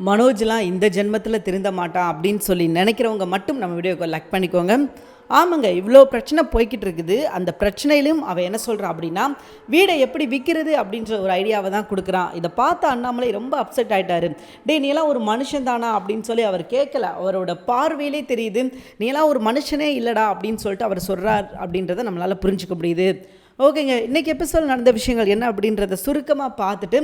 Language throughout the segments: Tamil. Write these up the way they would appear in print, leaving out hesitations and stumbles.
மனோஜ்லாம் இந்த ஜென்மத்தில் திருந்த மாட்டான் அப்படின்னு சொல்லி நினைக்கிறவங்க மட்டும் நம்ம வீடியோக்கு லைக் பண்ணிக்கோங்க. ஆமாங்க, இவ்வளோ பிரச்சனை போய்கிட்டு இருக்குது. அந்த பிரச்சனையிலும் அவன் என்ன சொல்கிறான் அப்படின்னா, வீடை எப்படி விற்கிறது அப்படின்ற ஒரு ஐடியாவை தான் கொடுக்குறான். இதை பார்த்து அண்ணாமலை ரொம்ப அப்செட் ஆகிட்டாரு. நீ எல்லாம் ஒரு மனுஷன் தானா அப்படின்னு சொல்லி அவர் கேட்கல. அவரோட பார்வையிலே தெரியுது நீ எல்லாம் ஒரு மனுஷனே இல்லைடா அப்படின்னு சொல்லிட்டு அவர் சொல்கிறார் அப்படின்றத நம்மளால் புரிஞ்சுக்க முடியுது. ஓகேங்க, இன்றைக்கி எபிசோட் நடந்த விஷயங்கள் என்ன அப்படின்றத சுருக்கமாக பார்த்துட்டு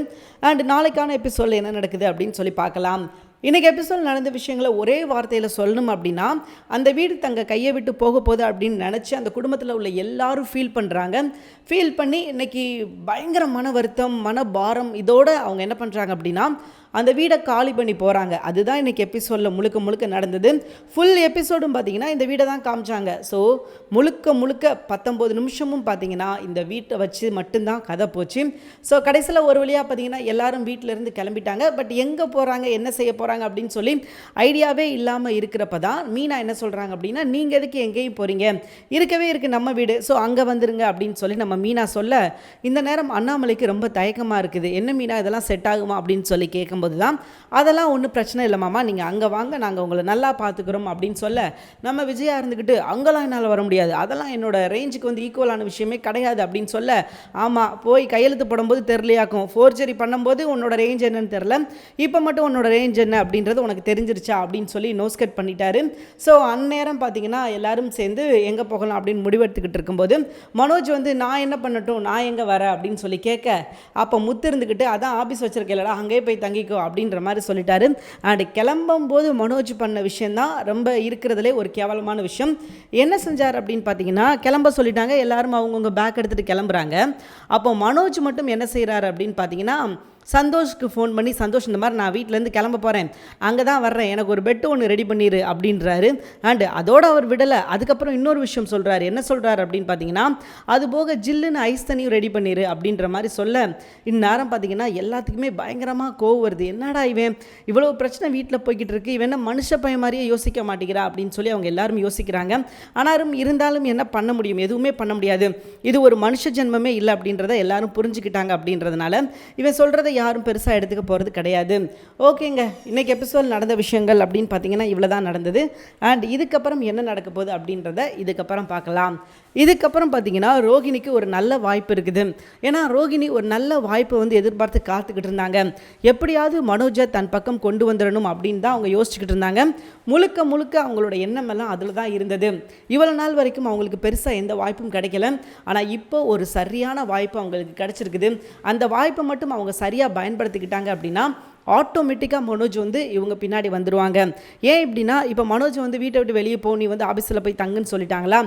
அண்ட் நாளைக்கான எபிசோடில் என்ன நடக்குது அப்படின்னு சொல்லி பார்க்கலாம். இன்றைக்கி எபிசோட் நடந்த விஷயங்களை ஒரே வார்த்தையில் சொல்லணும் அப்படின்னா, அந்த வீடு தங்க கையை விட்டு போக போகுது அப்படின்னு நினச்சி அந்த குடும்பத்தில் உள்ள எல்லாரும் ஃபீல் பண்ணுறாங்க. ஃபீல் பண்ணி இன்றைக்கி பயங்கர மன வருத்தம், மன பாரம் இதோடு அவங்க என்ன பண்ணுறாங்க அப்படின்னா அந்த வீடை காலி பண்ணி போகிறாங்க. அதுதான் இன்றைக்கி எபிசோடில் முழுக்க முழுக்க நடந்தது. ஃபுல் எபிசோடும் பார்த்திங்கன்னா இந்த வீடை தான் காமிச்சாங்க. ஸோ முழுக்க முழுக்க 19 நிமிஷமும் பார்த்திங்கன்னா இந்த வீட்டை வச்சு மட்டும்தான் கதை போச்சு. ஸோ கடைசியில் ஒரு வழியாக பார்த்திங்கன்னா எல்லாரும் வீட்டிலேருந்து கிளம்பிட்டாங்க. பட் எங்கே போகிறாங்க, என்ன செய்ய போகிறாங்க அப்படின்னு சொல்லி ஐடியாவே இல்லாமல் இருக்கிறப்ப தான் மீனா என்ன சொல்கிறாங்க அப்படின்னா, நீங்கள் எதுக்கு எங்கேயும் போகிறீங்க, இருக்கவே இருக்குது நம்ம வீடு, ஸோ அங்கே வந்துருங்க அப்படின்னு சொல்லி நம்ம மீனா சொல்ல, இந்த நேரம் அண்ணாமலைக்கு ரொம்ப தயக்கமாக இருக்குது. என்ன மீனா இதெல்லாம் செட் ஆகுமா அப்படின்னு சொல்லி கேட்கும் போது தான், அதெல்லாம் ஒன்றும் பிரச்சனை இல்லை மாமா, நீங்கள் அங்கே வாங்க, நாங்கள் உங்களை நல்லா பார்த்துக்கிறோம் அப்படின்னு சொல்ல, நம்ம விஜயா இருந்துக்கிட்டு அங்கெல்லாம் என்னால் வர முடியாது, அதெல்லாம் என்னோட ரேஞ்சுக்கு வந்து ஈக்குவலான விஷயமே கிடையாது அப்படின்னு சொல்ல, ஆமாம் போய் கையெழுத்து போடும்போது தெரிலையாக்கும், ஃபோர்ஜரி பண்ணும்போது உன்னோட ரேஞ்ச் என்னன்னு தெரில, இப்போ மட்டும் உன்னோட ரேஞ்ச் என்ன அப்படின்றது உனக்கு தெரிஞ்சிருச்சா அப்படின்னு சொல்லி நோஸ்கட் பண்ணிட்டாரு. ஸோ அந்நேரம் பார்த்தீங்கன்னா எல்லாரும் சேர்ந்து எங்கே போகலாம் அப்படின்னு முடிவெடுத்துக்கிட்டு இருக்கும்போது மனோஜ் வந்து நான் என்ன பண்ணட்டும், நான் எங்கே வர அப்படின்னு சொல்லி கேட்க, அப்போ முத்து இருந்துக்கிட்டு அதான் ஆஃபீஸ் வச்சிருக்கேன்லடா அங்கேயே போய் தங்கிக்கோ அப்படின்ற மாதிரி சொல்லிட்டாரு. அண்ட் கிளம்பும் போது மனோஜ் பண்ண விஷயந்தான் ரொம்ப இருக்கிறதுலே ஒரு கேவலமான விஷயம். என்ன செஞ்சார் அப்படின்னு பார்த்தீங்கன்னா, கிளம்ப சொல்லிட்டாங்க, எல்லாரும் அவங்கவுங்க பேக் எடுத்துகிட்டு கிளம்புறாங்க. அப்போ மனோஜ் மட்டும் என்ன செய்கிறாரு அப்படின்னு பார்த்தீங்கன்னா, சந்தோஷ்க்கு ஃபோன் பண்ணி, சந்தோஷ் இந்த மாதிரி நான் வீட்டிலேருந்து கிளம்ப போகிறேன், அங்கே தான் வர்றேன், எனக்கு ஒரு பெட்டு ஒன்று ரெடி பண்ணிடு அப்படின்றாரு. அண்டு அதோடு அவர் விடலை. அதுக்கப்புறம் இன்னொரு விஷயம் சொல்கிறாரு. என்ன சொல்கிறாரு அப்படின்னு பார்த்தீங்கன்னா, அது போக ஜில்லுன்னு ஐஸ் தண்ணியும் ரெடி பண்ணிடு அப்படின்ற மாதிரி சொல்ல, இந்நேரம் பார்த்தீங்கன்னா எல்லாத்துக்குமே பயங்கரமாக கோவம் வருது. என்னடா இவன் இவ்வளோ பிரச்சனை வீட்டில் போய்கிட்டு இருக்கு, இவன் என்ன மனுஷ பையன் மாதிரியே யோசிக்க மாட்டேங்கிறா அப்படின்னு சொல்லி அவங்க எல்லாரும் யோசிக்கிறாங்க. ஆனாலும் இருந்தாலும் என்ன பண்ண முடியும், எதுவுமே பண்ண முடியாது, இது ஒரு மனுஷ ஜென்மமே இல்லை அப்படின்றத எல்லாரும் புரிஞ்சுக்கிட்டாங்க. அப்படின்றதுனால இவன் சொல்கிறத யாரும் பெருசாக எடுத்துக்க போகிறது கிடையாது. ஓகேங்க, இன்றைக்கி எபிசோட் நடந்த விஷயங்கள் அப்படின்னு பார்த்தீங்கன்னா இவ்வளோ தான் நடந்தது. அண்ட் இதுக்கப்புறம் என்ன நடக்க போகுது அப்படின்றத இதுக்கப்புறம் பார்க்கலாம். இதுக்கப்புறம் பார்த்தீங்கன்னா ரோகிணிக்கு ஒரு நல்ல வாய்ப்பு இருக்குது. ஏன்னா ரோகிணி ஒரு நல்ல வாய்ப்பை வந்து எதிர்பார்த்து காத்துக்கிட்டு இருந்தாங்க. எப்படியாவது மனோஜை தன் பக்கம் கொண்டு வந்துடணும் அப்படின்னு தான் அவங்க யோசிச்சுக்கிட்டு இருந்தாங்க. முழுக்க முழுக்க அவங்களோட எண்ணம் எல்லாம் அதில் தான் இருந்தது. இவ்வளோ நாள் வரைக்கும் அவங்களுக்கு பெருசாக எந்த வாய்ப்பும் கிடைக்கல. ஆனால் இப்போ ஒரு சரியான வாய்ப்பு அவங்களுக்கு கிடச்சிருக்குது. அந்த வாய்ப்பை மட்டும் அவங்க சரியாக பயன்படுத்திக்கிட்டாங்க அப்படின்னா ஆட்டோமேட்டிக்காக மனோஜ் வந்து இவங்க பின்னாடி வந்துடுவாங்க. ஏன் இப்படின்னா, இப்போ மனோஜ் வந்து வீட்டை விட்டு வெளியே போ, நீ வந்து ஆஃபீஸில் போய் தங்குன்னு சொல்லிட்டாங்களா,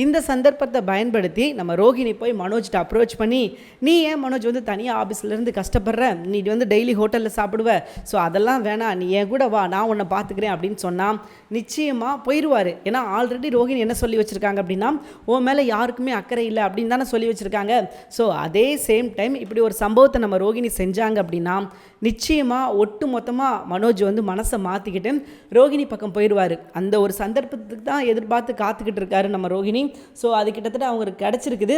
இந்த சந்தர்ப்பத்தை பயன்படுத்தி நம்ம ரோகிணி போய் மனோஜ்கிட்ட அப்ரோச் பண்ணி, நீ ஏன் மனோஜ் வந்து தனியாக ஆஃபீஸ்லேருந்து கஷ்டப்படுற, நீ வந்து டெய்லி ஹோட்டலில் சாப்பிடுவ, ஸோ அதெல்லாம் வேணாம், நீ என் கூட வா, நான் உன்னை பார்த்துக்கிறேன் அப்படின்னு சொன்னால் நிச்சயமாக போயிடுவார். ஏன்னா ஆல்ரெடி ரோகிணி என்ன சொல்லி வச்சுருக்காங்க அப்படின்னா, உன் மேலே யாருக்குமே அக்கறை இல்லை அப்படின்னு தானே சொல்லி வச்சுருக்காங்க. ஸோ அதே சேம் டைம் இப்படி ஒரு சம்பவத்தை நம்ம ரோகிணி செஞ்சாங்க அப்படின்னா நிச்சயமாக ஒட்டு மொத்தமாக மனோஜ் வந்து மனசை மாற்றிக்கிட்டு ரோகிணி பக்கம் போயிடுவார். அந்த ஒரு சந்தர்ப்பத்துக்கு தான் எதிர்பார்த்து காத்துக்கிட்டு இருக்காரு நம்ம ரோகிணி. ஸோ அது கிட்டத்தட்ட அவங்களுக்கு கிடச்சிருக்குது.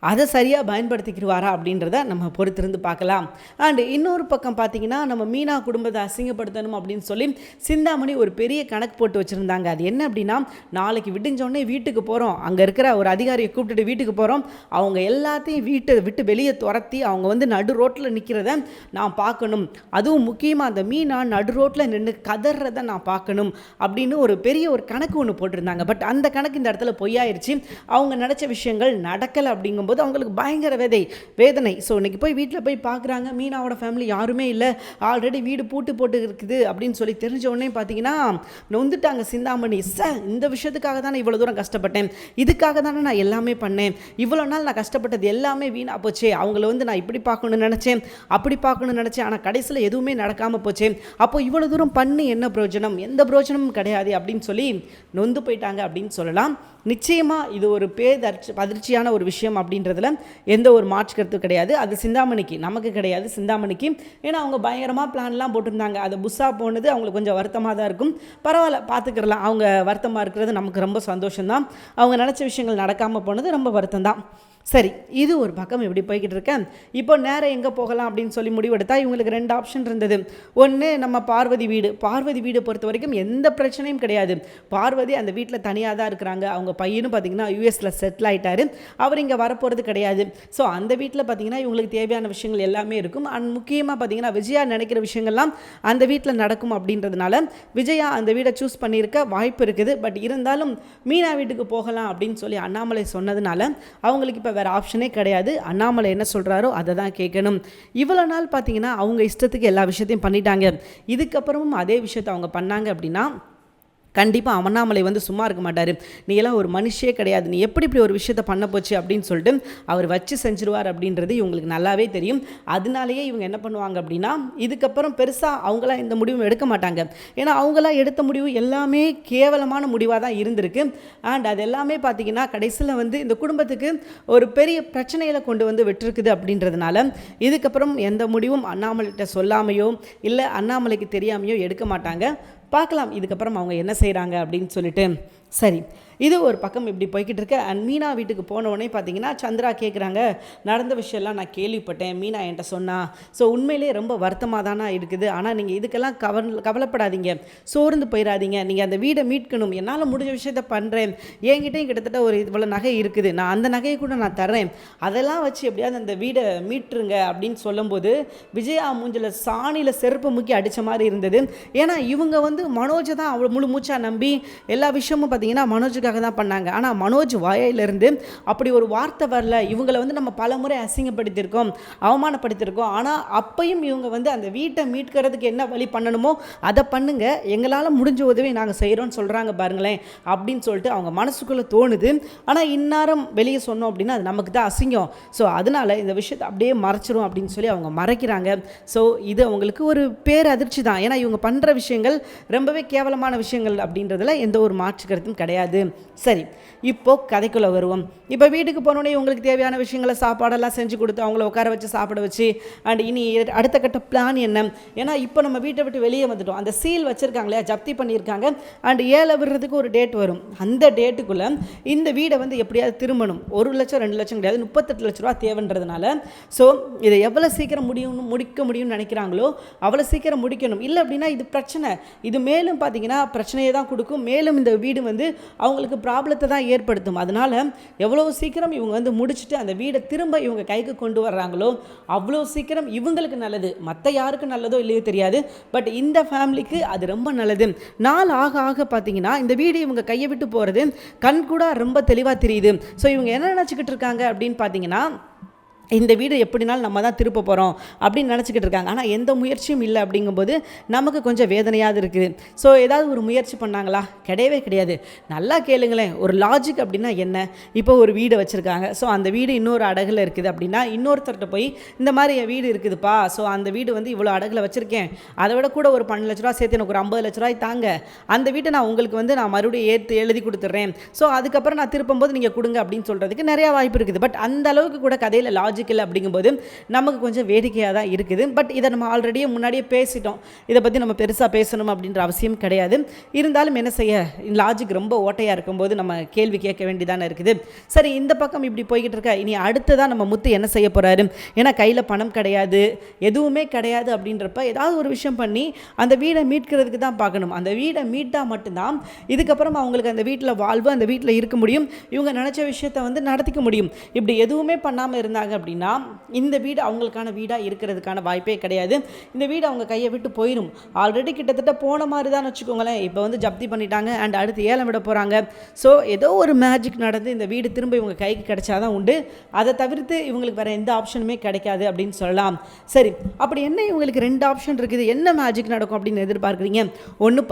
அதை சரியாக பயன்படுத்திக்கிடுவாரா அப்படின்றத நம்ம பொறுத்திருந்து பார்க்கலாம். அண்டு இன்னொரு பக்கம் பார்த்திங்கன்னா, நம்ம மீனா குடும்பத்தை அசிங்கப்படுத்தணும் அப்படின்னு சொல்லி சிந்தாமணி ஒரு பெரிய கணக்கு போட்டு வச்சுருந்தாங்க. அது என்ன அப்படின்னா, நாளைக்கு விடிஞ்சோடனே வீட்டுக்கு போகிறோம், அங்கே இருக்கிற ஒரு அதிகாரியை கூப்பிட்டுட்டு வீட்டுக்கு போகிறோம், அவங்க எல்லாத்தையும் வீட்டை விட்டு வெளியே துரத்தி அவங்க வந்து நடு ரோட்டில் நிற்கிறத நான் பார்க்கணும், அதுவும் முக்கியமாக அந்த மீனா நடு ரோட்டில் நின்று கதறதை நான் பார்க்கணும் அப்படின்னு ஒரு பெரிய ஒரு கணக்கு ஒன்று போட்டிருந்தாங்க. பட் அந்த கணக்கு இந்த இடத்துல பொய்யாயிருச்சு. அவங்க நினச்ச விஷயங்கள் நடக்கலை. அப்படிங்கும்போது அவங்களுக்கு பயங்கர வேதனை. ஸோ இன்றைக்கி போய் வீட்டில் போய் பார்க்குறாங்க, மீனாவோட ஃபேமிலி யாருமே இல்லை, ஆல்ரெடி வீடு பூட்டு போட்டு இருக்குது அப்படின்னு சொல்லி தெரிஞ்ச உடனே பார்த்தீங்கன்னா நொந்துட்டாங்க சிந்தாமணி. இந்த விஷயத்துக்காக தானே இவ்வளோ தூரம் கஷ்டப்பட்டேன், இதுக்காக தானே நான் எல்லாமே பண்ணேன், இவ்வளோ நாள் நான் கஷ்டப்பட்டது எல்லாமே வீணாக போச்சே, அவங்கள வந்து நான் இப்படி பார்க்கணும்னு நினச்சேன், அப்படி பார்க்கணும்னு நினச்சேன், ஆனால் கடைசியில் எதுவுமே நடக்காமல் போச்சே, அப்போ இவ்வளோ தூரம் பண்ணி என்ன பிரயோஜனம், எந்த பிரயோஜனமும் கிடையாது அப்படின்னு சொல்லி நொந்து போயிட்டாங்க அப்படின்னு சொல்லலாம். நிச்சயமாக இது ஒரு அதிர்ச்சியான ஒரு விஷயம் அப்படின்றதுல எந்த ஒரு மாற்று கருத்து கிடையாது. அது சிந்தாமணிக்கு, நமக்கு கிடையாது, சிந்தாமணிக்கு. ஏன்னா அவங்க பயங்கரமாக பிளான்லாம் போட்டிருந்தாங்க. அது புஸ்ஸாக போனது அவங்களுக்கு கொஞ்சம் வருத்தமாக தான் இருக்கும். பரவாயில்ல, பார்த்துக்கிறலாம். அவங்க வருத்தமாக இருக்கிறது நமக்கு ரொம்ப சந்தோஷம்தான். அவங்க நினச்ச விஷயங்கள் நடக்காமல் போனது ரொம்ப வருத்தம் தான். சரி, இது ஒரு பக்கம் இப்படி போய்கிட்டு இருக்கேன். இப்போ நேரம் எங்கே போகலாம் அப்படின்னு சொல்லி முடிவெடுத்தா இவங்களுக்கு 2 ஆப்ஷன் இருந்தது. ஒன்று நம்ம பார்வதி வீடு. பார்வதி வீடு பொறுத்த வரைக்கும் எந்த பிரச்சனையும் கிடையாது. பார்வதி அந்த வீட்டில் தனியாக தான் இருக்கிறாங்க. அவங்க பையனும் பார்த்திங்கன்னா யூஎஸில் செட்டில் ஆகிட்டார். அவர் இங்கே வரப்போகிறது கிடையாது. ஸோ அந்த வீட்டில் பார்த்திங்கன்னா இவங்களுக்கு தேவையான விஷயங்கள் எல்லாமே இருக்கும். அண்ட் முக்கியமாக பார்த்திங்கன்னா விஜயா நினைக்கிற விஷயங்கள்லாம் அந்த வீட்டில் நடக்கும் அப்படின்றதுனால விஜயா அந்த வீடை சூஸ் பண்ணியிருக்க வாய்ப்பு இருக்குது. பட் இருந்தாலும் மீனா வீட்டுக்கு போகலாம் அப்படின்னு சொல்லி அண்ணாமலை சொன்னதுனால அவங்களுக்கு இப்போ வேறு ஆப்ஷனே கிடையாது. அண்ணாமலை என்ன சொல்கிறாரோ அதை தான் கேட்கணும். இவ்வளோ நாள் பார்த்தீங்கன்னா அவங்க இஷ்டத்துக்கு எல்லா விஷயத்தையும் பண்ணிட்டாங்க. இதுக்கப்புறமும் அதே விஷயத்தை அவங்க பண்ணாங்க அப்படின்னா கண்டிப்பாக அண்ணாமலை வந்து சும்மா இருக்க மாட்டார். நீ எல்லாம் ஒரு மனுஷே கிடையாது, நீ எப்படி இப்படி ஒரு விஷயத்தை பண்ண போச்சு அப்படின்னு சொல்லிட்டு அவர் வச்சு செஞ்சிருவார் அப்படின்றது இவங்களுக்கு நல்லாவே தெரியும். அதனாலேயே இவங்க என்ன பண்ணுவாங்க அப்படின்னா இதுக்கப்புறம் பெருசாக அவங்களாம் இந்த முடிவும் எடுக்க மாட்டாங்க. ஏன்னா அவங்களாம் எடுத்த முடிவு எல்லாமே கேவலமான முடிவாக தான் இருந்திருக்கு. அண்ட் அது எல்லாமே பார்த்திங்கன்னா கடைசியில் வந்து இந்த குடும்பத்துக்கு ஒரு பெரிய பிரச்சனையில் கொண்டு வந்து விட்டுருக்குது. அப்படின்றதுனால இதுக்கப்புறம் எந்த முடிவும் அண்ணாமலைகிட்ட சொல்லாமையோ இல்லை அண்ணாமலைக்கு தெரியாமையோ எடுக்க மாட்டாங்க. பார்க்கலாம் இதுக்கப்புறம் அவங்க என்ன செய்கிறாங்க அப்படின்னு சொல்லிட்டு. சரி, இது ஒரு பக்கம் இப்படி போய்கிட்டு இருக்கு. அண்ட் மீனா வீட்டுக்கு போனவுடனே பார்த்தீங்கன்னா சந்திரா கேட்குறாங்க, நடந்த விஷயம்லாம் நான் கேள்விப்பட்டேன், மீனா என்கிட்ட சொன்னா. ஸோ உண்மையிலே ரொம்ப வருத்தமாக தானே இருக்குது. ஆனால் நீங்கள் இதுக்கெல்லாம் கவலைப்படாதீங்க, சோர்ந்து போயிடாதீங்க. நீங்கள் அந்த வீடை மீட்கணும். என்னால் முடிஞ்ச விஷயத்த பண்ணுறேன். என்கிட்டையும் கிட்டத்தட்ட ஒரு இவ்வளோ நகை இருக்குது, நான் அந்த நகையை கூட நான் தர்றேன், அதெல்லாம் வச்சு எப்படியாவது அந்த வீடை மீட்டுருங்க அப்படின்னு சொல்லும்போது விஜயா மூஞ்சில் சாணியில் செருப்பு முக்கி அடித்த மாதிரி இருந்தது. ஏன்னா இவங்க வந்து மனோஜை தான் அவ்வளோ முழு மூச்சாக நம்பி எல்லா விஷயமும் பார்த்தீங்கன்னா மனோஜுக்காக தான் பண்ணாங்க. ஆனால் மனோஜ் வாயிலிருந்து அப்படி ஒரு வார்த்தை வரல. இவங்களை வந்து நம்ம பல முறை அசிங்கப்படுத்தியிருக்கோம், அவமானப்படுத்தியிருக்கோம். ஆனால் அப்பையும் இவங்க வந்து அந்த வீட்டை மீட்கிறதுக்கு என்ன வழி பண்ணணுமோ அதை பண்ணுங்க, எங்களால் முடிஞ்ச உதவி நாங்கள் செய்கிறோன்னு சொல்கிறாங்க பாருங்களேன் அப்படின்னு சொல்லிட்டு அவங்க மனசுக்குள்ளே தோணுது. ஆனால் இந்நேரம் வெளியே சொன்னோம் அப்படின்னா அது நமக்கு தான் அசிங்கம். ஸோ அதனால் இந்த விஷயத்தை அப்படியே மறைச்சிரும் அப்படின்னு சொல்லி அவங்க மறைக்கிறாங்க. ஸோ இது அவங்களுக்கு ஒரு பேரதிர்ச்சி தான். ஏன்னா இவங்க பண்ணுற விஷயங்கள் ரொம்பவே கேவலமான விஷயங்கள் அப்படின்றதுல எந்த ஒரு மாற்று கருத்தும் கிடையாது. சரி, இப்போது கதைக்குள்ளே வருவோம். இப்போ வீட்டுக்கு போனோடனே உங்களுக்கு தேவையான விஷயங்களை சாப்பாடெல்லாம் செஞ்சு கொடுத்து அவங்கள உட்கார வச்சு சாப்பிட வச்சு அண்ட் இனி அடுத்த கட்ட பிளான் என்ன? ஏன்னா இப்போ நம்ம வீட்டை விட்டு வெளியே வந்துட்டோம். அந்த சீல் வச்சுருக்காங்க இல்லையா, ஜப்தி பண்ணியிருக்காங்க. அண்ட் ஏழை விடுறதுக்கு ஒரு டேட் வரும். அந்த டேட்டுக்குள்ளே இந்த வீடை வந்து எப்படியாவது திரும்பணும். 1 லட்சம் 2 லட்சம் கிடையாது, 38 லட்ச ரூபா தேவைன்றதுனால ஸோ இதை எவ்வளோ சீக்கிரம் முடிக்க முடியும்னு நினைக்கிறாங்களோ அவ்வளோ சீக்கிரம் முடிக்கணும். இல்லை அப்படின்னா இது பிரச்சனை, இது மேலும் பார்த்தீங்கன்னா பிரச்சனையை தான் கொடுக்கும். மேலும் இந்த வீடு வந்து அவங்களுக்கு ப்ராப்ளத்தை தான் ஏற்படுத்தும். அதனால் எவ்வளோ சீக்கிரம் இவங்க வந்து முடிச்சுட்டு அந்த வீடை திரும்ப இவங்க கைக்கு கொண்டு வர்றாங்களோ அவ்வளோ சீக்கிரம் இவங்களுக்கு நல்லது. மற்ற யாருக்கு நல்லதோ இல்லையோ தெரியாது, பட் இந்த ஃபேமிலிக்கு அது ரொம்ப நல்லது. நாள் ஆக ஆக பார்த்தீங்கன்னா இந்த வீடு இவங்க கையை விட்டு போகிறது கண் கூட ரொம்ப தெளிவாக தெரியுது. ஸோ இவங்க என்ன நினச்சிக்கிட்டு இருக்காங்க அப்படின்னு பார்த்தீங்கன்னா இந்த வீடு எப்படினாலும் நம்ம தான் திருப்ப போகிறோம் அப்படின்னு நினச்சிக்கிட்டு இருக்காங்க. ஆனால் எந்த முயற்சியும் இல்லை. அப்படிங்கும்போது நமக்கு கொஞ்சம் வேதனையாக இருக்குது. ஸோ ஏதாவது ஒரு முயற்சி பண்ணாங்களா? கிடையவே கிடையாது. நல்லா கேளுங்களேன், ஒரு லாஜிக் அப்படின்னா என்ன? இப்போ ஒரு வீடு வச்சுருக்காங்க. ஸோ அந்த வீடு இன்னொரு அடகுல இருக்குது அப்படின்னா இன்னொருத்தர்கிட்ட போய் இந்த மாதிரி என் வீடு இருக்குதுப்பா, ஸோ அந்த வீடு வந்து இவ்வளோ அடகுல வச்சுருக்கேன், அதை விட கூட ஒரு 12 லட்ச ரூபா சேர்த்து எனக்கு ஒரு 50 லட்ச ரூபாய் தாங்க, அந்த வீட்டை நான் உங்களுக்கு வந்து நான் மறுபடியும் எழுதி கொடுத்துட்றேன், ஸோ அதுக்கப்புறம் நான் திருப்பும்போது நீங்கள் கொடுங்க அப்படின்னு சொல்கிறதுக்கு நிறையா வாய்ப்பு இருக்குது. பட் அந்த அளவுக்கு கூட கதையில் லாஜிக் இல்லை. அப்படிங்கும்போது நமக்கு கொஞ்சம் வேடிக்கையாக தான் இருக்குது. பட் இதை நம்ம ஆல்ரெடியே முன்னாடியே பேசிட்டோம், இதை பற்றி நம்ம பெருசாக பேசணும் அப்படின்ற அவசியம் கிடையாது. இருந்தாலும் என்ன செய்ய, லாஜிக் ரொம்ப ஓட்டையாக இருக்கும்போது நம்ம கேள்வி கேட்க வேண்டியதானே இருக்குது. சரி, இந்த பக்கம் இப்படி போய்கிட்டு இருக்க. இனி அடுத்ததான் நம்ம முத்து என்ன செய்ய போகிறாரு? ஏன்னா கையில் பணம் கிடையாது, எதுவுமே கிடையாது. அப்படின்றப்ப ஏதாவது ஒரு விஷயம் பண்ணி அந்த வீடை மீட்கிறதுக்கு தான் பார்க்கணும். அந்த வீடை மீட்டால் மட்டும்தான் இதுக்கப்புறம் அவங்களுக்கு அந்த வீட்டில் வாழ்வு, அந்த வீட்டில் இருக்க முடியும், இவங்க நினச்ச விஷயத்தை வந்து நடத்திக்க முடியும். இப்படி எதுவுமே பண்ணாமல் இருந்தாங்க அப்படின்னா இந்த வீடு அவங்களுக்கான வீடாக இருக்கிறதுக்கான வாய்ப்பே கிடையாது. இந்த வீடு அவங்க கையை விட்டு போயிடும். ஆல்ரெடி கிட்டத்தட்ட போன மாதிரி தான் வச்சுக்கோங்களேன். இப்போ வந்து ஜப்தி பண்ணிட்டாங்க அண்ட் அடுத்து ஏலம் விட போகிறாங்க. ஸோ ஏதோ ஒரு மேஜிக் நடந்து இந்த வீடு திரும்ப இவங்க கைக்கு கிடைச்சாதான் உண்டு. அதை தவிர்த்து இவங்களுக்கு வேறு எந்த ஆப்ஷனுமே கிடைக்காது அப்படின்னு சொல்லலாம். சரி, அப்படி என்ன இவங்களுக்கு 2 ஆப்ஷன் இருக்குது, என்ன மேஜிக் நடக்கும் அப்படின்னு எதிர்பார்க்குறீங்க? ஒன்று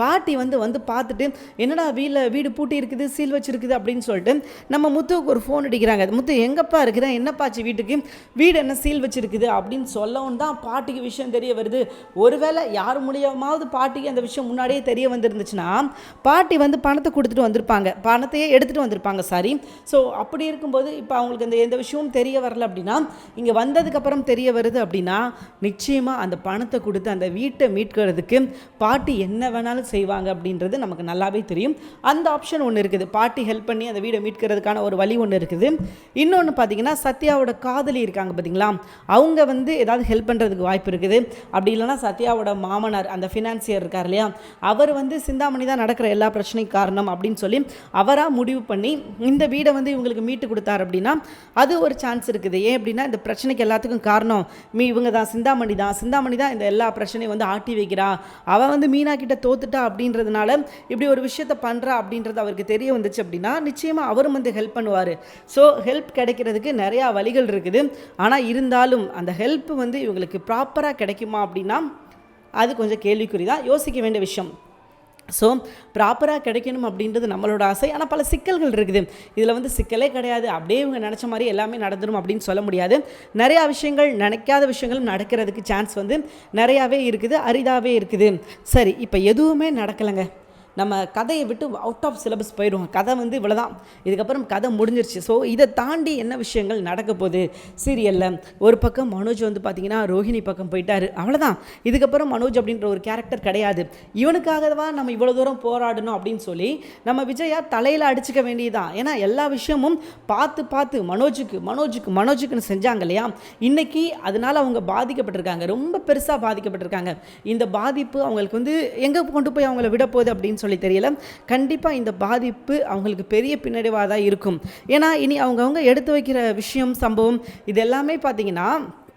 பாட்டி வந்து பார்த்துட்டு என்னடா வீடு பூட்டி இருக்குது, சீல் வச்சுருக்குது அப்படின்னு சொல்லிட்டு நம்ம முத்துவுக்கு ஒரு ஃபோன் அடிக்கிறாங்க. முத்து எங்கப்பா இருக்கிறேன், என்ன என்னப்பாச்சு வீட்டுக்கு, வீடு என்ன சீல் வச்சுருக்குது அப்படின்னு சொல்லவும் தான் பாட்டிக்கு விஷயம் தெரிய வருது. ஒருவேளை யார் மூலியமாவது பாட்டிக்கு அந்த விஷயம் முன்னாடியே தெரிய வந்துருந்துச்சுன்னா பாட்டி வந்து பணத்தை கொடுத்துட்டு வந்திருப்பாங்க, பணத்தையே எடுத்துகிட்டு வந்திருப்பாங்க சாரி. ஸோ அப்படி இருக்கும்போது இப்போ அவங்களுக்கு அந்த எந்த விஷயமும் தெரிய வரல அப்படின்னா, இங்கே வந்ததுக்கப்புறம் தெரிய வருது அப்படின்னா நிச்சயமாக அந்த பணத்தை கொடுத்து அந்த வீட்டை மீட்கிறதுக்கு பாட்டி என்ன வேணாலும் செய்வாங்க அப்படின்றது நமக்கு நல்லாவே தெரியும். அந்த ஆப்ஷன் ஒன்று இருக்குது, பாட்டி ஹெல்ப் பண்ணி அந்த வீடை மீட்கிறதுக்கான ஒரு வழி ஒன்று இருக்குது. இன்னொன்று பார்த்தீங்கன்னா சத்யாவோட காதலி இருக்காங்க பார்த்தீங்களா, அவங்க வந்து ஏதாவது ஹெல்ப் பண்ணுறதுக்கு வாய்ப்பு இருக்குது. அப்படி இல்லைனா சத்யாவோட மாமனார் அந்த ஃபினான்சியர் இருக்கார் இல்லையா, அவர் வந்து சிந்தாமணி தான் நடக்கிற எல்லா பிரச்சனைக்கும் காரணம் அப்படின்னு சொல்லி அவராக முடிவு பண்ணி இந்த வீடை வந்து இவங்களுக்கு மீட்டு கொடுத்தார் அப்படின்னா அது ஒரு சான்ஸ் இருக்குது. ஏன் அப்படின்னா இந்த பிரச்சனைக்கு எல்லாத்துக்கும் காரணம் இவங்க தான், சிந்தாமணி தான் இந்த எல்லா பிரச்சனையும் வந்து ஆட்டி வைக்கிறா, அவள் வந்து மீனா கிட்ட தோத்துட்டா அப்படின்றதுனால இப்படி ஒரு விஷயத்த பண்ணுறா அப்படின்றது அவருக்கு தெரிய வந்துச்சு அப்படின்னா நிச்சயமாக அவரும் வந்து ஹெல்ப் பண்ணுவார். ஸோ ஹெல்ப் கிடைக்கிறதுக்கு நிறையா வழிகள் இருக்குது. ஆனால் இருந்தாலும் அந்த ஹெல்ப் வந்து இவங்களுக்கு ப்ராப்பராக கிடைக்குமா அப்படின்னா அது கொஞ்சம் கேள்விக்குறி தான், யோசிக்க வேண்டிய விஷயம். ஸோ ப்ராப்பராக கிடைக்கணும் அப்படின்றது நம்மளோட ஆசை. ஆனால் பல சிக்கல்கள் இருக்குது, இதில் வந்து சிக்கலே கிடையாது, அப்படியே இவங்க நினச்ச மாதிரி எல்லாமே நடந்துடும் அப்படின்னு சொல்ல முடியாது. நிறையா விஷயங்கள், நினைக்காத விஷயங்களும் நடக்கிறதுக்கு சான்ஸ் வந்து நிறையாவே இருக்குது, அரிதாகவே இருக்குது. சரி, இப்போ எதுவுமே நடக்கலைங்க, நம்ம கதையை விட்டு அவுட் ஆஃப் சிலபஸ் போயிடுவோம், கதை வந்து இவ்வளோதான், இதுக்கப்புறம் கதை முடிஞ்சிருச்சு. ஸோ இதை தாண்டி என்ன விஷயங்கள் நடக்க போகுது சீரியலில்? ஒரு பக்கம் மனோஜ் வந்து பார்த்திங்கன்னா ரோஹிணி பக்கம் போயிட்டார், அவ்வளோதான், இதுக்கப்புறம் மனோஜ் அப்படின்ற ஒரு கேரக்டர் கிடையாது, இவனுக்காகவா நம்ம இவ்வளோ தூரம் போராடணும் அப்படின்னு சொல்லி நம்ம விஜயா தலையில் அடிச்சுக்க வேண்டியதுதான். ஏன்னா எல்லா விஷயமும் பார்த்து மனோஜுக்குன்னு செஞ்சாங்க இல்லையா, இன்றைக்கி அதனால் அவங்க பாதிக்கப்பட்டிருக்காங்க, ரொம்ப பெருசாக பாதிக்கப்பட்டிருக்காங்க. இந்த பாதிப்பு அவங்களுக்கு வந்து எங்கே கொண்டு போய் அவங்கள விட போகுது அப்படின்னு சொல்லி தெரியல. கண்டிப்பாக இந்த பாதிப்பு அவங்களுக்கு பெரிய பின்னடைவாக தான் இருக்கும். ஏன்னா இனி அவங்கவுங்க எடுத்து வைக்கிற விஷயம், சம்பவம் இது எல்லாமே பார்த்திங்கன்னா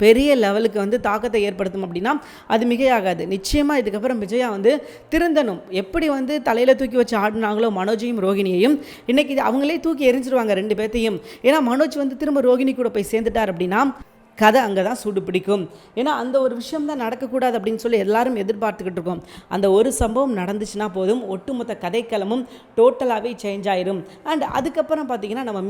பெரிய லெவலுக்கு வந்து தாக்கத்தை ஏற்படுத்தும் அப்படின்னா அது மிகையாகாது. நிச்சயமாக இதுக்கப்புறம் விஜயா வந்து திருந்தணும். எப்படி வந்து தலையில் தூக்கி வச்சு ஆடினாங்களோ மனோஜையும் ரோகிணியையும், இன்றைக்கி அவங்களே தூக்கி எரிஞ்சிருவாங்க ரெண்டு பேர்த்தையும். ஏன்னா மனோஜ் வந்து திரும்ப ரோகிணி கூட போய் சேர்ந்துட்டார் அப்படின்னா கதை அங்கே தான் சூடு பிடிக்கும். ஏன்னா அந்த ஒரு விஷயம் தான் நடக்கக்கூடாது அப்படின்னு சொல்லி எல்லாரும் எதிர்பார்த்துக்கிட்டு இருக்கோம். அந்த ஒரு சம்பவம் நடந்துச்சுன்னா போதும், ஒட்டுமொத்த கதைக்களமும் டோட்டலாகவே சேஞ்ச் ஆயிரும். அண்ட் அதுக்கப்புறம் பார்த்தீங்கன்னா நம்ம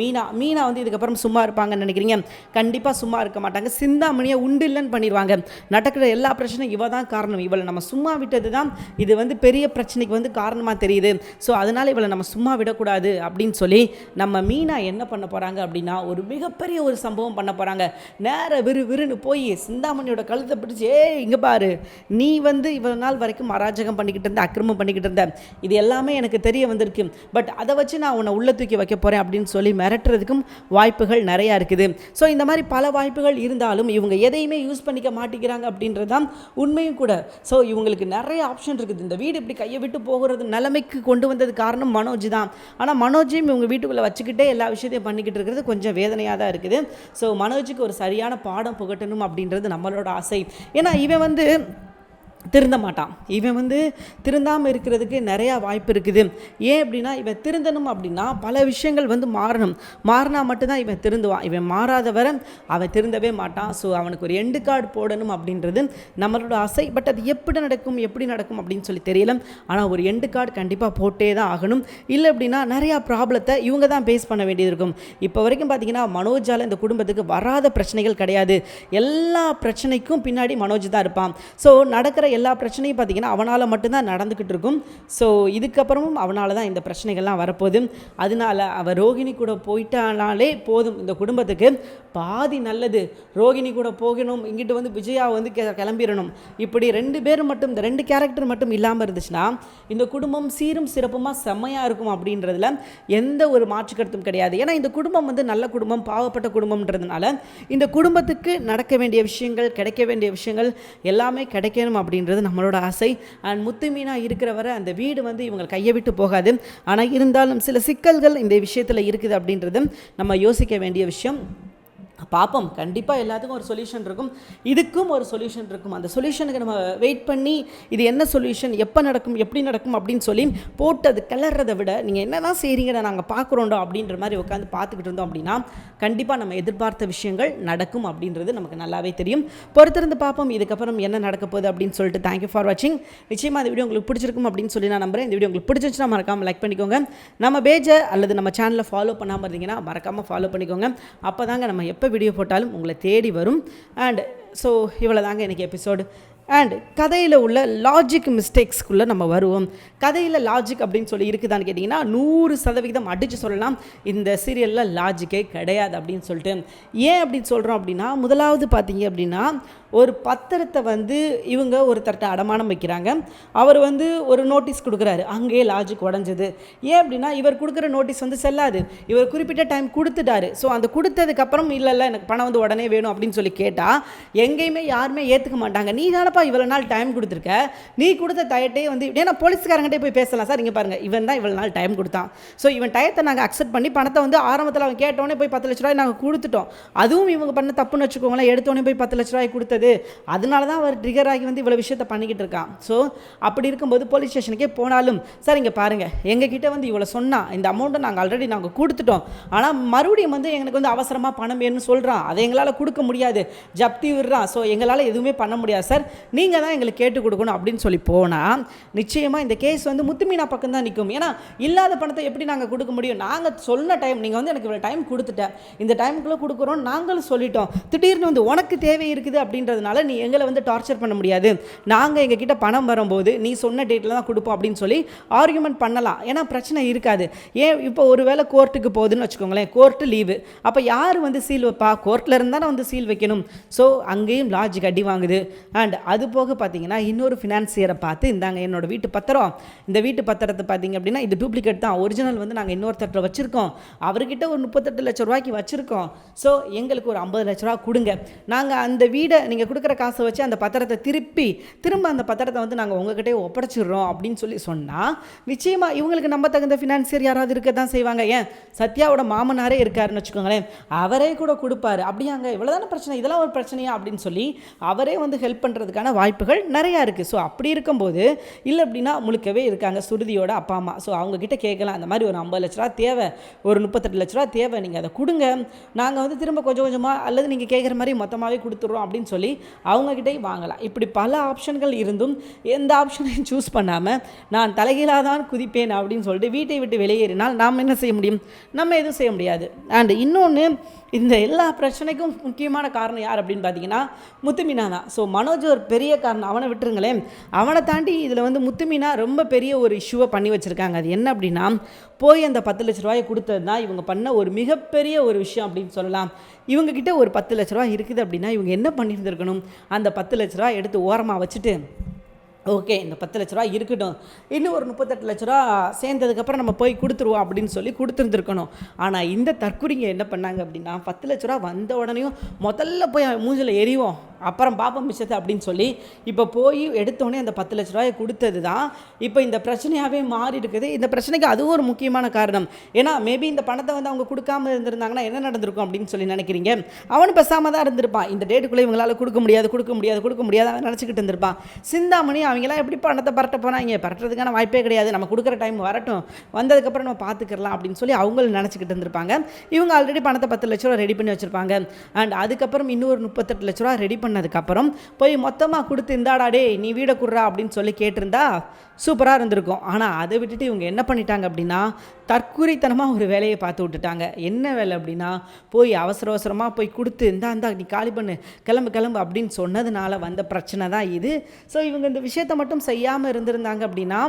மீனா வந்து இதுக்கப்புறம் சும்மா இருப்பாங்கன்னு நினைக்கிறீங்க? கண்டிப்பாக சும்மா இருக்க மாட்டாங்க. சிந்தாமணியை உண்டு இல்லைன்னு பண்ணிடுவாங்க. நடக்கிற எல்லா பிரச்சனையும் இவ தான் காரணம், இவளை நம்ம சும்மா விட்டது தான் இது வந்து பெரிய பிரச்சனைக்கு வந்து காரணமாக தெரியுது. ஸோ அதனால் இவளை நம்ம சும்மா விடக்கூடாது அப்படின்னு சொல்லி நம்ம மீனா என்ன பண்ண போகிறாங்க அப்படின்னா ஒரு மிகப்பெரிய ஒரு சம்பவம் பண்ண போகிறாங்க. நேர விறுவிறுன்னு போய் சிந்தாமணியோட கழுத்தை பிடிச்சி, இங்கே பாரு, நீ வந்து இவ்வளோ நாள் வரைக்கும் அராஜகம் பண்ணிக்கிட்டு இருந்த, அக்கிரமம் பண்ணிக்கிட்டு இருந்த, இது எல்லாமே எனக்கு தெரிய வந்திருக்கு, பட் அதை வச்சு நான் உன்னை உள்ள தூக்கி வைக்க போகிறேன் அப்படின்னு சொல்லி மிரட்டுறதுக்கும் வாய்ப்புகள் நிறையா இருக்குது. ஸோ இந்த மாதிரி பல வாய்ப்புகள் இருந்தாலும் இவங்க எதையுமே யூஸ் பண்ணிக்க மாட்டேங்கிறாங்க அப்படின்றது தான் உண்மையும் கூட. ஸோ இவங்களுக்கு நிறைய ஆப்ஷன் இருக்குது. இந்த வீடு இப்படி கையை விட்டு போகிறது நிலைமைக்கு கொண்டு வந்தது காரணம் மனோஜ் தான். ஆனால் மனோஜையும் இவங்க வீட்டுக்குள்ளே வச்சுக்கிட்டே எல்லா விஷயத்தையும் பண்ணிக்கிட்டு இருக்கிறது கொஞ்சம் வேதனையாக தான் இருக்குது. ஸோ மனோஜுக்கு ஒரு சரியான பாடம் புகட்டணும் அப்படின்றது நம்மளோட ஆசை. ஏன்னா இவன் வந்து திருந்த மாட்டான், இவன் வந்து திருந்தாமல் இருக்கிறதுக்கு நிறையா வாய்ப்பு இருக்குது. ஏன் அப்படின்னா இவன் திருந்தணும் அப்படின்னா பல விஷயங்கள் வந்து மாறினா மட்டும்தான் இவன் திருந்துவான். இவன் மாறாதவரை அவன் திருந்தவே மாட்டான். ஸோ அவனுக்கு ஒரு எண்டு கார்டு போடணும் அப்படின்றது நம்மளோட ஆசை. பட் அது எப்படி நடக்கும் அப்படின்னு சொல்லி தெரியல. ஆனால் ஒரு எண்டு கார்டு கண்டிப்பாக போட்டே தான் ஆகணும். இல்லை அப்படின்னா நிறையா ப்ராப்ளத்தை இவங்க தான் பேஸ் பண்ண வேண்டியது இருக்கும். இப்போ வரைக்கும் பார்த்தீங்கன்னா மனோஜால் இந்த குடும்பத்துக்கு வராத பிரச்சனைகள் கிடையாது. எல்லா பிரச்சனைக்கும் பின்னாடி மனோஜ் தான் இருப்பான். ஸோ நடக்கிற எல்லா பிரச்சனையும் பார்த்திங்கன்னா அவனால் மட்டும்தான் நடந்துக்கிட்டு இருக்கும். ஸோ இதுக்கப்புறமும் அவனால் தான் இந்த பிரச்சனைகள்லாம் வரப்போகுது. அதனால அவள் ரோகிணி கூட போயிட்டானாலே போதும், இந்த குடும்பத்துக்கு பாதி நல்லது. ரோகிணி கூட போகணும், இங்கிட்டு வந்து விஜயா வந்து கிளம்பிடணும். இப்படி ரெண்டு பேரும் மட்டும், இந்த ரெண்டு கேரக்டர் மட்டும் இல்லாமல் இருந்துச்சுன்னா இந்த குடும்பம் சீரும் சிறப்புமாக செம்மையாக இருக்கும் அப்படின்றதுல எந்த ஒரு மாற்று கருத்தும் கிடையாது. ஏன்னா இந்த குடும்பம் வந்து நல்ல குடும்பம், பாவப்பட்ட குடும்பம்ன்றதுனால இந்த குடும்பத்துக்கு நடக்க வேண்டிய விஷயங்கள், கிடைக்க வேண்டிய விஷயங்கள் எல்லாமே கிடைக்கணும் அப்படின்றது நம்மளோட ஆசை. அண்ட் முத்து மீனா இருக்கிற வரை அந்த வீடு வந்து இவங்க கையை விட்டு போகாது. ஆனால் இருந்தாலும் சில சிக்கல்கள் இந்த விஷயத்தில் இருக்குது அப்படின்றது நம்ம யோசிக்க வேண்டிய விஷயம். பார்ப்போம், கண்டிப்பாக எல்லாத்துக்கும் ஒரு சொல்யூஷன் இருக்கும், இதுக்கும் ஒரு சொல்யூஷன் இருக்கும். அந்த சொல்யூஷனுக்கு நம்ம வெயிட் பண்ணி இது என்ன சொல்யூஷன், எப்போ நடக்கும், எப்படி நடக்கும் அப்படின்னு சொல்லி போட்டு அது கிளறதை விட நீங்கள் என்ன தான் செய்கிறீங்கடா நாங்கள் பார்க்குறோண்டோ அப்படின்ற மாதிரி உட்காந்து பார்த்துக்கிட்டு இருந்தோம் அப்படின்னா கண்டிப்பாக நம்ம எதிர்பார்த்த விஷயங்கள் நடக்கும் அப்படின்றது நமக்கு நல்லாவே தெரியும். பொறுத்திருந்து பார்ப்போம் இதுக்கப்புறம் என்ன நடக்க போகுது அப்படின்னு சொல்லிட்டு. தேங்க்யூ ஃபார் வாட்சிங். நிச்சயமாக இந்த வீடியோ உங்களுக்கு பிடிச்சிருக்கும் அப்படின்னு சொல்லி நான் நம்புறேன். இந்த வீடியோ உங்களுக்கு பிடிச்சிருந்துச்சுன்னா மறக்காமல் லைக் பண்ணிக்கோங்க. நம்ம பேஜை அல்லது நம்ம சேனலை ஃபாலோ பண்ணாமல் இருந்தீங்கன்னா மறக்காமல் ஃபாலோ பண்ணிக்கோங்க. அப்போ தாங்க நம்ம எப்போ வீடியோ போட்டாலும் உங்களை தேடி வரும். அண்ட் ஸோ இவ்வளோ தாங்க எனக்கு எபிசோடு. அண்ட் கதையில் உள்ள லாஜிக் மிஸ்டேக்ஸ்க்குள்ளே நம்ம வருவோம். கதையில் லாஜிக் அப்படின்னு சொல்லி இருக்குதான்னு கேட்டிங்கன்னா 100% அடித்து சொல்லலாம் இந்த சீரியலில் லாஜிக்கே கிடையாது அப்படின்னு சொல்லிட்டு. ஏன் அப்படின்னு சொல்கிறோம் அப்படின்னா, முதலாவது பார்த்தீங்க அப்படின்னா ஒரு பத்திரத்தை வந்து இவங்க ஒருத்தர்கிட்ட அடமானம் வைக்கிறாங்க. அவர் வந்து ஒரு நோட்டீஸ் கொடுக்குறாரு, அங்கேயே லாஜிக் உடஞ்சது. ஏன் அப்படின்னா இவர் கொடுக்குற நோட்டீஸ் வந்து செல்லாது, இவர் குறிப்பிட்ட டைம் கொடுத்துட்டாரு. ஸோ அந்த கொடுத்ததுக்கப்புறம் இல்லை எனக்கு பணம் வந்து உடனே வேணும் அப்படின்னு சொல்லி கேட்டால் எங்கேயுமே யாருமே ஏற்றுக்க மாட்டாங்க. நீ தானப்பா இவ்வளோ நாள் டைம் கொடுத்துருக்க, நீ கொடுத்த டயட்டே வந்து ஏன்னா போலீஸ்காரங்கிட்டே போய் பேசலாம், சார் இங்கே பாருங்கள் இவன் தான் இவ்வளோ நாள் டைம் கொடுத்தான், ஸோ இவன் டயத்தை நாங்கள் அக்செப்ட் பண்ணி பணத்தை வந்து ஆரம்பத்தில் அவன் கேட்டோன்னே போய் 10 லட்ச ரூபாய் நாங்கள் கொடுத்துட்டோம், அதுவும் இவங்க பண்ண தப்புன்னு வச்சுக்கோங்களேன், எடுத்தோடனே போய் 10 லட்ச ரூபாய் கொடுத்தது, அதனால தான் அவர் ட்ரிகர் ஆகி வந்து இவ்வளோ விஷயத்தை பண்ணிக்கிட்டு இருக்கான். ஸோ அப்படி இருக்கும்போது போலீஸ் ஸ்டேஷனுக்கே போனாலும், சார் இங்கே பாருங்கள் எங்ககிட்ட வந்து இவ்வளோ சொன்னால் இந்த அமௌண்ட்டை நாங்கள் ஆல்ரெடி நாங்கள் கொடுத்துட்டோம், ஆனால் மறுபடியும் வந்து எனக்கு வந்து அவசரமாக பணம் வேணும்னு சொல்கிறான், அதை எங்களால் கொடுக்க முடியாது, ஜப்தி விடுறான், ஸோ எங்களால் எதுவுமே பண்ண முடியாது சார், நீங்கள் தான் எங்களுக்கு கேட்டு கொடுக்கணும் அப்படின்னு சொல்லி போனால் நிச்சயமாக இந்த கேஸ் வந்து முத்துமீனா பக்கம் தான் நிற்கும். ஏன்னா இல்லாத பணத்தை எப்படி நாங்கள் கொடுக்க முடியும், நாங்கள் சொன்ன டைம் நீங்கள் வந்து எனக்கு இவ்வளோ டைம் கொடுத்துட்டேன், இந்த டைமுக்குள்ளே கொடுக்குறோம் நாங்களும் சொல்லிட்டோம், திடீர்னு வந்து உனக்கு தேவை இருக்குது அப்படின்றதுனால நீ எங்களை வந்து டார்ச்சர் பண்ண முடியாது, நாங்கள் எங்ககிட்ட பணம் வரும்போது நீ சொன்ன டேட்டில் தான் கொடுப்போம் அப்படின்னு சொல்லி ஆர்குமெண்ட் பண்ணலாம். ஏன்னா பிரச்சனை இருக்காது. ஏன் இப்போ ஒரு வேளை கோர்ட்டுக்கு போகுதுன்னு வச்சுக்கோங்களேன், கோர்ட்டு லீவு, அப்போ யார் வந்து சீல் வைப்பா, கோர்ட்டில் இருந்தால் வந்து சீல் வைக்கணும். ஸோ அங்கேயும் லாஜிக் அடி வாங்குது. அண்ட் அது போக பார்த்தீங்கன்னா இன்னொரு ஃபினான்சியரை பார்த்து, இந்தாங்க என்னோட வீட்டு பத்திரம், இந்த வீட்டு பத்திரத்தை பார்த்தீங்க அப்படின்னா இது டூப்ளிகேட் தான், ஒரிஜினல் வந்து நாங்கள் இன்னொருத்தட்ட வச்சுருக்கோம், அவர்கிட்ட ஒரு 38 லட்ச ரூபாய்க்கு வச்சுருக்கோம், ஸோ எங்களுக்கு ஒரு 50 லட்ச ரூபா கொடுங்க, நாங்கள் அந்த வீடை நீங்கள் கொடுக்குற காசை வச்சு அந்த பத்திரத்தை திரும்ப அந்த பத்திரத்தை வந்து நாங்கள் உங்ககிட்டே ஒப்படைச்சிடுறோம் அப்படின்னு சொல்லி சொன்னால் நிச்சயமாக இவங்களுக்கு நம்ம தகுந்த ஃபினான்சியர் யாராவது இருக்க தான் செய்வாங்க. ஏன் சத்யாவோட மாமனாரே இருக்காருன்னு வச்சுக்கோங்களேன், அவரே கூட கொடுப்பாரு, அப்படியாங்க இவ்வளோதான பிரச்சனை, இதெல்லாம் ஒரு பிரச்சனையா அப்படின்னு சொல்லி அவரே வந்து ஹெல்ப் பண்ணுறதுக்கான வாய்ப்புகள் நிறையா இருக்குது. ஸோ அப்படி இருக்கும்போது இல்லை அப்படின்னா முழுக்கவே இருக்காங்க சுருதியோட அப்பா அம்மா, ஸோ அவங்கக்கிட்ட கேட்கலாம், இந்த மாதிரி ஒரு 50 லட்ச ரூபா தேவை, ஒரு 38 லட்ச ரூபா தேவை, நீங்கள் அதை கொடுங்க, நாங்கள் வந்து திரும்ப கொஞ்சம் கொஞ்சமாக அல்லது நீங்கள் கேட்குற மாதிரி மொத்தமாகவே கொடுத்துட்றோம் அப்படின்னு சொல்லி அவங்கக்கிட்டே வாங்கலாம். இப்படி பல ஆப்ஷன்கள் இருந்தும் எந்த ஆப்ஷனையும் சூஸ் பண்ணாமல் நான் தலைகீழாக தான் குதிப்பேன் அப்படின்னு சொல்லிட்டு வீட்டை விட்டு வெளியேறினால் நாம் என்ன செய்ய முடியும், நம்ம எதுவும் செய்ய முடியாது. அண்ட் இன்னொன்று, இந்த எல்லா பிரச்சனைக்கும் முக்கியமான காரணம் யார் அப்படின்னு பார்த்தீங்கன்னா முத்துமீனா தான். ஸோ மனோஜ் ஒரு பெரிய காரணம், அவனை விட்டுருங்களேன், அவனை தாண்டி இதில் வந்து முத்துமீனா ரொம்ப பெரிய ஒரு இஷ்யூவை பண்ணி வச்சுருக்காங்க. அது என்ன அப்படின்னா, போய் அந்த 10 லட்ச ரூபாயை கொடுத்தது தான் இவங்க பண்ண ஒரு மிகப்பெரிய ஒரு விஷயம் அப்படின்னு சொல்லலாம். இவங்கக்கிட்ட ஒரு 10 லட்ச ரூபா இருக்குது அப்படின்னா இவங்க என்ன பண்ணியிருந்திருக்கணும், அந்த 10 லட்ச ரூபா எடுத்து ஓரமாக வச்சுட்டு ஓகே இந்த 10 லட்ச ரூபா இருக்கட்டும், இன்னும் ஒரு 38 லட்ச ரூபா சேர்ந்ததுக்கப்புறம் நம்ம போய் கொடுத்துருவோம் அப்படின்னு சொல்லி கொடுத்துருந்துருக்கணும். ஆனால் இந்த தற்குறிங்க என்ன பண்ணாங்க அப்படின்னா 10 லட்ச ரூபா வந்த உடனேயும் முதல்ல போய் மூஞ்சில் எறிவோம் அப்புறம் பாப்பம் மிச்சத்தை அப்படின்னு சொல்லி இப்போ போய் எடுத்தோடனே அந்த 10 லட்ச ரூபாயை கொடுத்தது தான் இப்போ இந்த பிரச்சனையாகவே மாறி இருக்குது. இந்த பிரச்சனைக்கு அதுவும் ஒரு முக்கியமான காரணம். ஏன்னா மேபி இந்த பணத்தை வந்து அவங்க கொடுக்காம இருந்திருந்தாங்கன்னா என்ன நடந்திருக்கும் அப்படின்னு சொல்லி நினைக்கிறீங்க, அவனு பேசாமல் தான் இருந்திருப்பான், இந்த டேட்டுக்குள்ளே இவங்களால் கொடுக்க முடியாது நினச்சிக்கிட்டு இருந்திருப்பான். சிந்தாமணி அவங்களாம் எப்படி பணத்தை பரட்ட போனாங்க, பரட்டுறதுக்கான வாய்ப்பே கிடையாது, நம்ம கொடுக்குற டைம் வரட்டும், வந்ததுக்கப்புறம் நம்ம பார்த்துக்கலாம் அப்படின்னு சொல்லி அவங்களும் நினச்சிக்கிட்டு இருந்திருப்பாங்க. இவங்க ஆல்ரெடி பணத்தை 10 லட்ச ரூபா ரெடி பண்ணி வச்சுருப்பாங்க. அண்ட் அதுக்கப்புறம் இன்னொரு 38 லட்ச ரூபா ரெடி பண்ணதுக்கப்புறம் போய் மொத்தமாக கொடுத்து இந்தாடாடே நீ வீடை குடுறா அப்படின்னு சொல்லி கேட்டிருந்தா சூப்பராக இருந்திருக்கும். ஆனால் அதை விட்டுட்டு இவங்க என்ன பண்ணிட்டாங்க அப்படின்னா தற்குறித்தனமாக ஒரு வேலையை பார்த்து விட்டுட்டாங்க. என்ன வேலை அப்படின்னா போய் அவசரமாக போய் கொடுத்து இந்தா நீ காலி பண்ணு கிளம்பு அப்படின்னு சொன்னதுனால வந்த பிரச்சனை தான் இது. ஸோ இவங்க இந்த விஷயத்தை மட்டும் செய்யாமல் இருந்திருந்தாங்க அப்படின்னா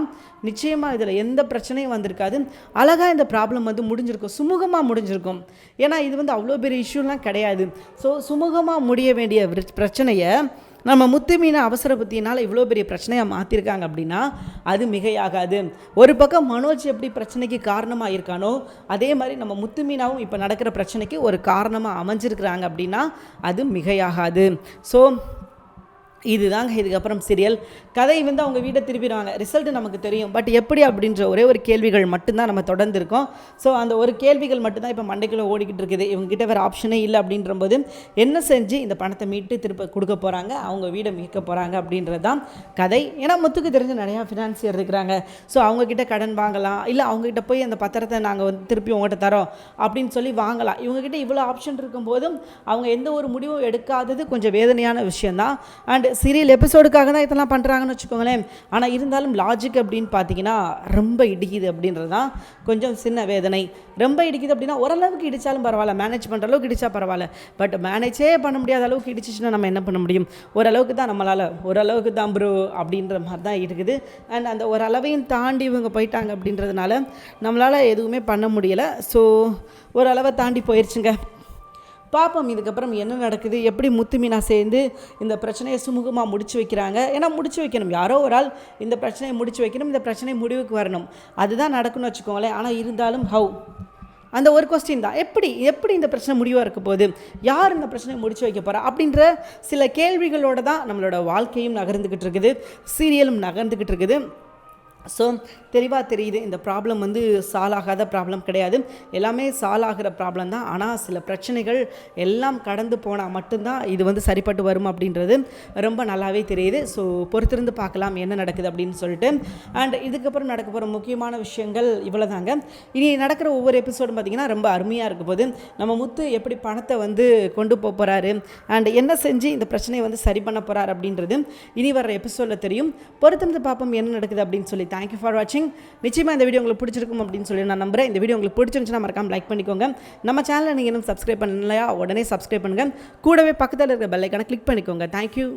நிச்சயமாக இதில் எந்த பிரச்சனையும் வந்திருக்காது, அழகாக இந்த ப்ராப்ளம் வந்து முடிஞ்சிருக்கும், சுமூகமாக முடிஞ்சிருக்கும். ஏன்னா இது வந்து அவ்வளோ பெரிய இஷ்யூலாம் கிடையாது. ஸோ சுமூகமாக முடிய வேண்டிய பிரச்சனையை நம்ம முத்துமீனா அவசர புத்தியினால் இவ்வளோ பெரிய பிரச்சனையாக மாற்றிருக்காங்க அப்படின்னா அது மிகையாகாது. ஒரு பக்கம் மனோஜ் எப்படி பிரச்சனைக்கு காரணமாக இருக்கானோ அதே மாதிரி நம்ம முத்துமீனாவும் இப்போ நடக்கிற பிரச்சனைக்கு ஒரு காரணமாக அமைஞ்சிருக்கிறாங்க அப்படின்னா அது மிகையாகாது. ஸோ இதுதாங்க இதுக்கப்புறம் சீரியல் கதை வந்து அவங்க வீட்டை திருப்பிடுவாங்க, ரிசல்ட் நமக்கு தெரியும், பட் எப்படி அப்படின்ற ஒரே ஒரு கேள்விகள் மட்டும்தான் நம்ம தொடர்ந்து இருக்கோம். ஸோ அந்த ஒரு கேள்விகள் மட்டும்தான் இப்போ மண்டைக்குள்ளே ஓடிக்கிட்டு இருக்குது. இவங்ககிட்ட வேறு ஆப்ஷனே இல்லை அப்படின்றபோது என்ன செஞ்சு இந்த பணத்தை மீட்டு திருப்ப கொடுக்க போகிறாங்க, அவங்க வீடை மீட்க போகிறாங்க அப்படின்றது தான் கதை. ஏன்னா முத்துக்கு தெரிஞ்ச நிறையா ஃபினான்சியர் இருக்கிறாங்க. ஸோ அவங்கக்கிட்ட கடன் வாங்கலாம், இல்லை அவங்ககிட்ட போய் அந்த பத்திரத்தை நாங்கள் வந்து திருப்பி உங்கள்கிட்ட தரோம் அப்படின்னு சொல்லி வாங்கலாம். இவங்ககிட்ட இவ்வளோ ஆப்ஷன் இருக்கும்போதும் அவங்க எந்த ஒரு முடிவும் எடுக்காதது கொஞ்சம் வேதனையான விஷயந்தான். அண்ட் சீரியல் எபிசோடுக்காக தான் இதெல்லாம் பண்ணுறாங்கன்னு வச்சுக்கோங்களேன். ஆனால் இருந்தாலும் லாஜிக் அப்படின்னு பார்த்தீங்கன்னா ரொம்ப இடிக்குது அப்படின்றது தான் கொஞ்சம் சின்ன வேதனை. ரொம்ப இடிக்குது அப்படின்னா ஓரளவுக்கு இடித்தாலும் பரவாயில்ல, மேனேஜ் பண்ணுற அளவுக்கு இடித்தா பரவாயில்ல. பட் மேனேஜே பண்ண முடியாத அளவுக்கு இடிச்சிச்சுன்னா நம்ம என்ன பண்ண முடியும்? ஓரளவுக்கு தான் நம்மளால், ஓரளவுக்கு தான் ப்ரோ அப்படின்ற மாதிரி தான் இருக்குது. அண்ட் அந்த ஒரு அளவையும் தாண்டி இவங்க போயிட்டாங்க அப்படின்றதுனால நம்மளால் எதுவுமே பண்ண முடியலை. ஸோ ஒரு அளவை தாண்டி போயிடுச்சுங்க. பார்ப்போம் இதுக்கப்புறம் என்ன நடக்குது, எப்படி முத்து மீனா சேர்ந்து இந்த பிரச்சனையை சுமூகமாக முடிச்சு வைக்கிறாங்க. ஏன்னா முடிச்சு வைக்கணும், யாரோ ஒரு ஆள் இந்த பிரச்சனையை முடிச்சு வைக்கணும், இந்த பிரச்சனை முடிவுக்கு வரணும், அதுதான் நடக்கும்னு வச்சுக்கோங்களேன். ஆனால் இருந்தாலும் ஹவு அந்த ஒரு கொஸ்டின் தான், எப்படி இந்த பிரச்சனை முடிவாக இருக்க போகுது, யார் இந்த பிரச்சனையை முடிச்சு வைக்க போகிறா அப்படின்ற சில கேள்விகளோடு தான் நம்மளோட வாழ்க்கையும் நகர்ந்துக்கிட்டு இருக்குது, சீரியலும் நகர்ந்துக்கிட்டு இருக்குது. ஸோ தெளிவாக தெரியுது இந்த ப்ராப்ளம் வந்து சால்வ் ஆகாத ப்ராப்ளம் கிடையாது, எல்லாமே சால்வ் ஆகிற ப்ராப்ளம் தான். ஆனால் சில பிரச்சனைகள் எல்லாம் கடந்து போனால் மட்டும்தான் இது வந்து சரிப்பட்டு வரும் அப்படின்றது ரொம்ப நல்லாவே தெரியுது. ஸோ பொறுத்திருந்து பார்க்கலாம் என்ன நடக்குது அப்படின்னு சொல்லிட்டு. அண்ட் இதுக்கப்புறம் நடக்க போகிற முக்கியமான விஷயங்கள் இவ்வளோ தாங்க. இனி நடக்கிற ஒவ்வொரு எபிசோடும் பார்த்திங்கன்னா ரொம்ப அருமையாக இருக்க போது. நம்ம முத்து எப்படி பணத்தை வந்து கொண்டு போக போகிறாரு அண்ட் என்ன செஞ்சு இந்த பிரச்சனையை வந்து சரி பண்ண போகிறார் அப்படின்றது இனி வர எபிசோடில் தெரியும். பொறுத்திருந்து பார்ப்போம் என்ன நடக்குது அப்படின்னு சொல்லி. தேங்க்யூ ஃபார் வாட்சிங். நிச்சயமாக இந்த வீடியோ உங்களுக்கு பிடிச்சிருக்கும் அப்படின்னு சொல்லி நான் நம்புகிறேன். இந்த வீடியோ உங்களுக்கு பிடிச்சிருந்துச்சுன்னா மறக்காம லைக் பண்ணிக்கோங்க. நம்ம சேனலை நீங்கள் இன்னும் சப்ஸ்கிரைப் பண்ணலையா உடனே சப்ஸ்கிரைப் பண்ணுங்கள். கூடவே பக்கத்தில் இருக்கிற பெல் ஐக்கானை கிளிக் பண்ணிக்கோங்க. தேங்க்யூ.